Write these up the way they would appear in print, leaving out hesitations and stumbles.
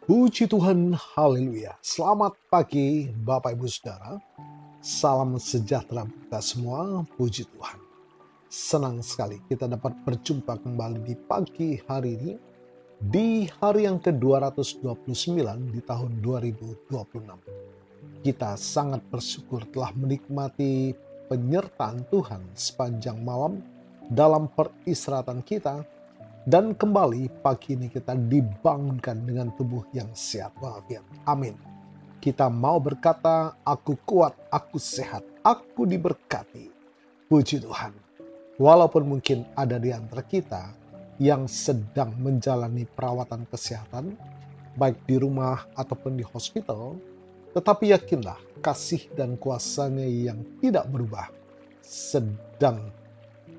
Puji Tuhan, haleluya. Selamat pagi Bapak Ibu Saudara. Salam sejahtera kita semua, puji Tuhan. Senang sekali kita dapat berjumpa kembali di pagi hari ini, di hari yang ke-229 di tahun 2026. Kita sangat bersyukur telah menikmati penyertaan Tuhan sepanjang malam dalam peristirahatan kita. Dan kembali pagi ini kita dibangunkan dengan tubuh yang sehat walafiat. Amin. Kita mau berkata, aku kuat, aku sehat, aku diberkati. Puji Tuhan. Walaupun mungkin ada di antara kita yang sedang menjalani perawatan kesehatan, baik di rumah ataupun di hospital, tetapi yakinlah kasih dan kuasa-Nya yang tidak berubah sedang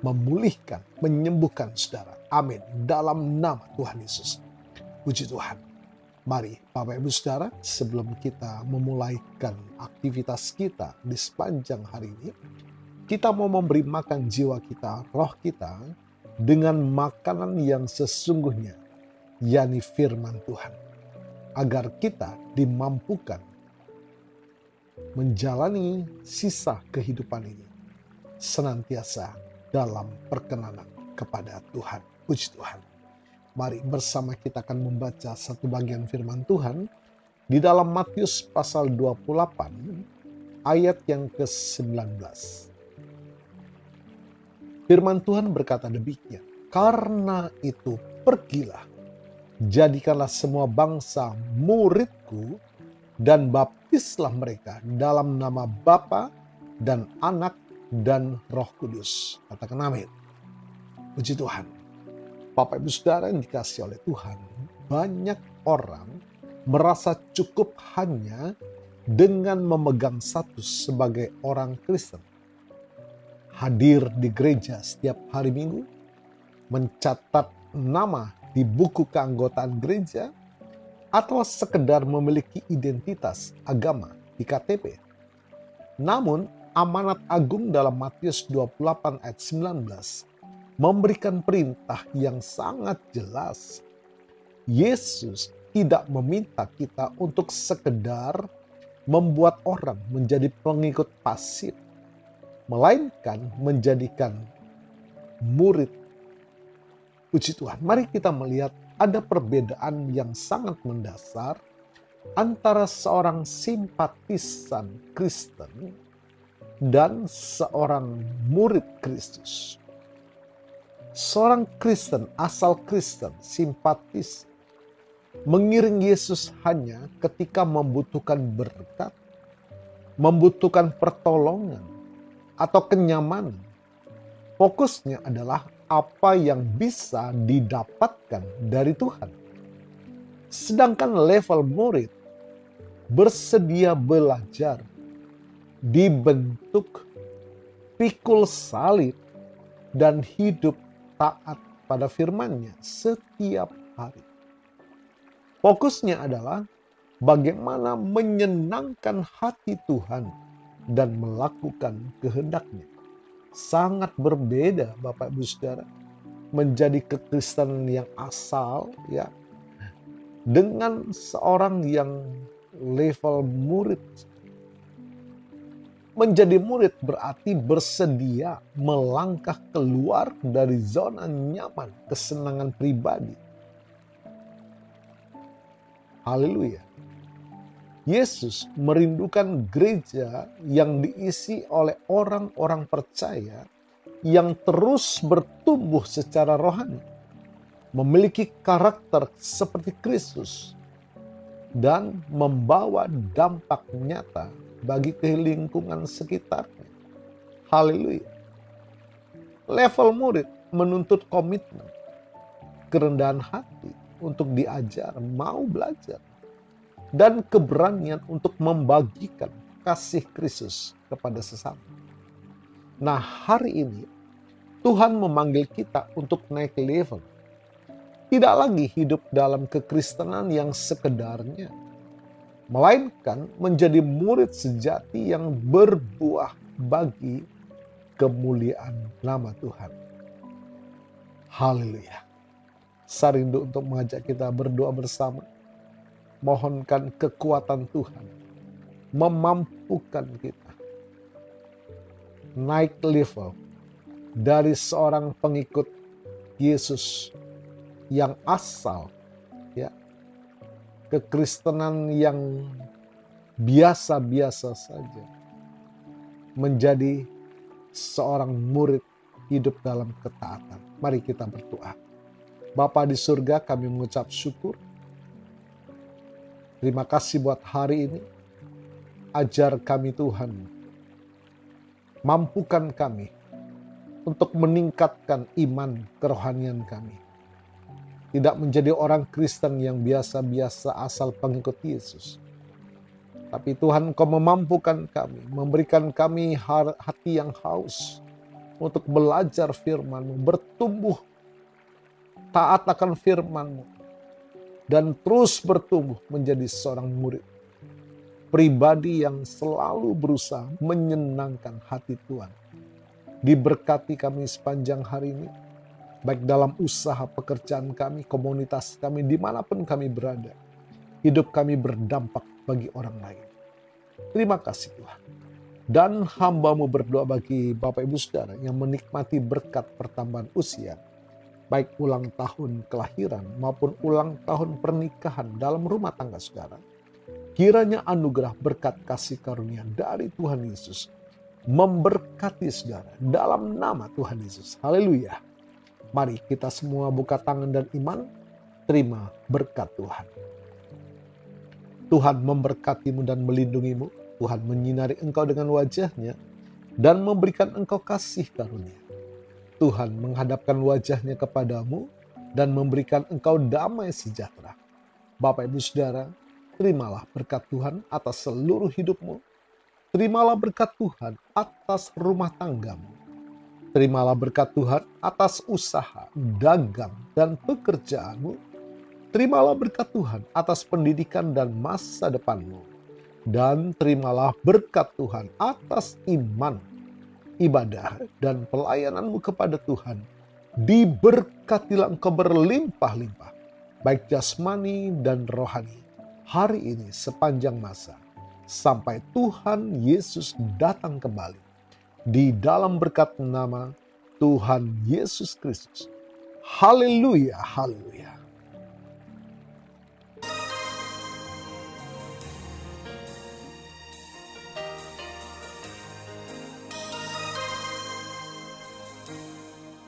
memulihkan, menyembuhkan saudara. Amin. Dalam nama Tuhan Yesus. Puji Tuhan. Mari Bapak Ibu Saudara, sebelum kita memulaikan aktivitas kita di sepanjang hari ini, kita mau memberi makan jiwa kita, roh kita, dengan makanan yang sesungguhnya, yakni firman Tuhan. Agar kita dimampukan menjalani sisa kehidupan ini senantiasa dalam perkenanan kepada Tuhan. Puji Tuhan. Mari bersama kita akan membaca satu bagian firman Tuhan di dalam Matius pasal 28 ayat yang ke-19. Firman Tuhan berkata demikian, karena itu pergilah, jadikanlah semua bangsa muridku dan baptislah mereka dalam nama Bapa dan Anak dan Roh Kudus. Katakan amin. Puji Tuhan. Bapak Ibu Saudara yang dikasihi oleh Tuhan, banyak orang merasa cukup hanya dengan memegang status sebagai orang Kristen. Hadir di gereja setiap hari Minggu, mencatat nama di buku keanggotaan gereja, atau sekedar memiliki identitas agama di KTP. Namun, amanat agung dalam Matius 28 ayat 19 memberikan perintah yang sangat jelas. Yesus tidak meminta kita untuk sekedar membuat orang menjadi pengikut pasif, melainkan menjadikan murid. Puji Tuhan, mari kita melihat ada perbedaan yang sangat mendasar antara seorang simpatisan Kristen dan seorang murid Kristus. Seorang Kristen, asal Kristen, simpatis, mengiring Yesus hanya ketika membutuhkan berkat, membutuhkan pertolongan, atau kenyamanan. Fokusnya adalah apa yang bisa didapatkan dari Tuhan. Sedangkan level murid bersedia belajar, dibentuk, pikul salib, dan hidup taat pada firman-Nya setiap hari. Fokusnya adalah bagaimana menyenangkan hati Tuhan dan melakukan kehendak-Nya. Sangat berbeda Bapak Ibu Saudara menjadi kekristenan yang asal ya dengan seorang yang level murid. Menjadi murid berarti bersedia melangkah keluar dari zona nyaman kesenangan pribadi. Haleluya. Yesus merindukan gereja yang diisi oleh orang-orang percaya yang terus bertumbuh secara rohani, memiliki karakter seperti Kristus, dan membawa dampak nyata bagi lingkungan sekitarnya. Haleluya. Level murid menuntut komitmen, kerendahan hati untuk diajar, mau belajar, dan keberanian untuk membagikan kasih Kristus kepada sesama. Nah, hari ini Tuhan memanggil kita untuk naik level. Tidak lagi hidup dalam kekristenan yang sekedarnya, melainkan menjadi murid sejati yang berbuah bagi kemuliaan nama Tuhan. Haleluya. Saya rindu untuk mengajak kita berdoa bersama. mohonkan kekuatan Tuhan, memampukan kita naik level dari seorang pengikut Yesus yang asal, ya, kekristenan yang biasa-biasa saja, menjadi seorang murid hidup dalam ketaatan. Mari kita berdoa. Bapa di surga, kami mengucap syukur. Terima kasih buat hari ini. Ajar kami Tuhan, mampukan kami untuk meningkatkan iman kerohanian kami. Tidak menjadi orang Kristen yang biasa-biasa asal pengikut Yesus. Tapi Tuhan, Kau memampukan kami, memberikan kami hati yang haus untuk belajar firman-Mu, bertumbuh taat akan firman-Mu, dan terus bertumbuh menjadi seorang murid. Pribadi yang selalu berusaha menyenangkan hati Tuhan. Diberkati kami sepanjang hari ini, baik dalam usaha pekerjaan kami, komunitas kami, dimanapun kami berada. Hidup kami berdampak bagi orang lain. Terima kasih Tuhan. Dan hamba-Mu berdoa bagi Bapak Ibu Saudara yang menikmati berkat pertambahan usia, baik ulang tahun kelahiran maupun ulang tahun pernikahan dalam rumah tangga saudara. Kiranya anugerah berkat kasih karunia dari Tuhan Yesus memberkati saudara dalam nama Tuhan Yesus. Haleluya. Mari kita semua buka tangan dan iman, terima berkat Tuhan. Tuhan memberkatimu dan melindungimu. Tuhan menyinari engkau dengan wajah-Nya dan memberikan engkau kasih karunia. Tuhan menghadapkan wajah-Nya kepadamu dan memberikan engkau damai sejahtera. Bapak Ibu Saudara, terimalah berkat Tuhan atas seluruh hidupmu. Terimalah berkat Tuhan atas rumah tanggamu. Terimalah berkat Tuhan atas usaha, dagang, dan pekerjaanmu. Terimalah berkat Tuhan atas pendidikan dan masa depanmu. Dan terimalah berkat Tuhan atas iman, ibadah, dan pelayananmu kepada Tuhan. Diberkatilah engkau berlimpah-limpah, baik jasmani dan rohani, hari ini sepanjang masa, sampai Tuhan Yesus datang kembali. Di dalam berkat nama Tuhan Yesus Kristus. Haleluya, haleluya.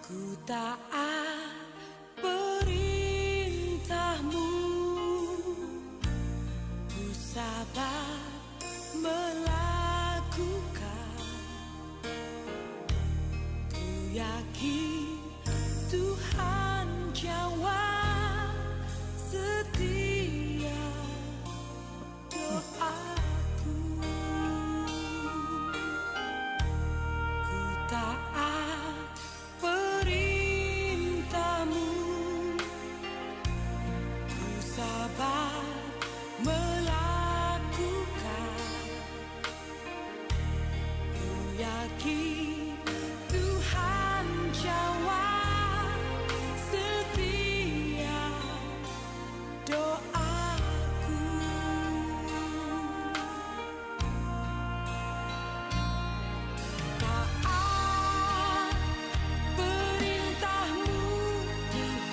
Ku taat perintah-Mu, ku sabar melakukan, ku yakin Tuhan jawab setiap doaku. Ku taat perintah-Mu, ku sabar melakukan, ku yakin Tuhan jawab setiap doaku. Taat perintah-Mu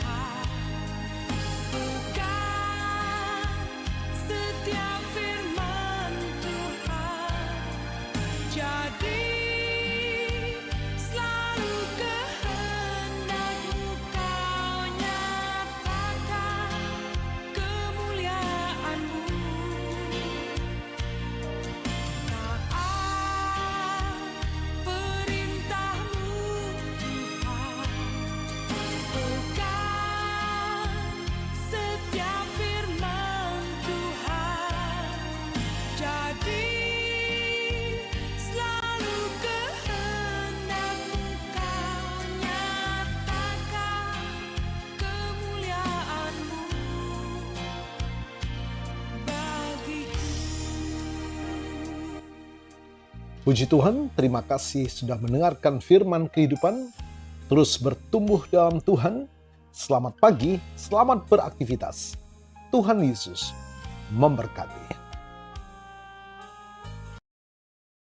Tuhan, pegang setiap firman Tuhan, jadi selalu kehendak-Mu Kau nyatakan kemuliaan-Mu. Taat perintah-Mu Tuhan, pegang setiap firman Tuhan, jadi selalu kehendak-Mu Kau nyatakan kemuliaan-Mu bagiku. Puji Tuhan, terima kasih sudah mendengarkan firman kehidupan. Terus bertumbuh dalam Tuhan. Selamat pagi, selamat beraktivitas. Tuhan Yesus memberkati.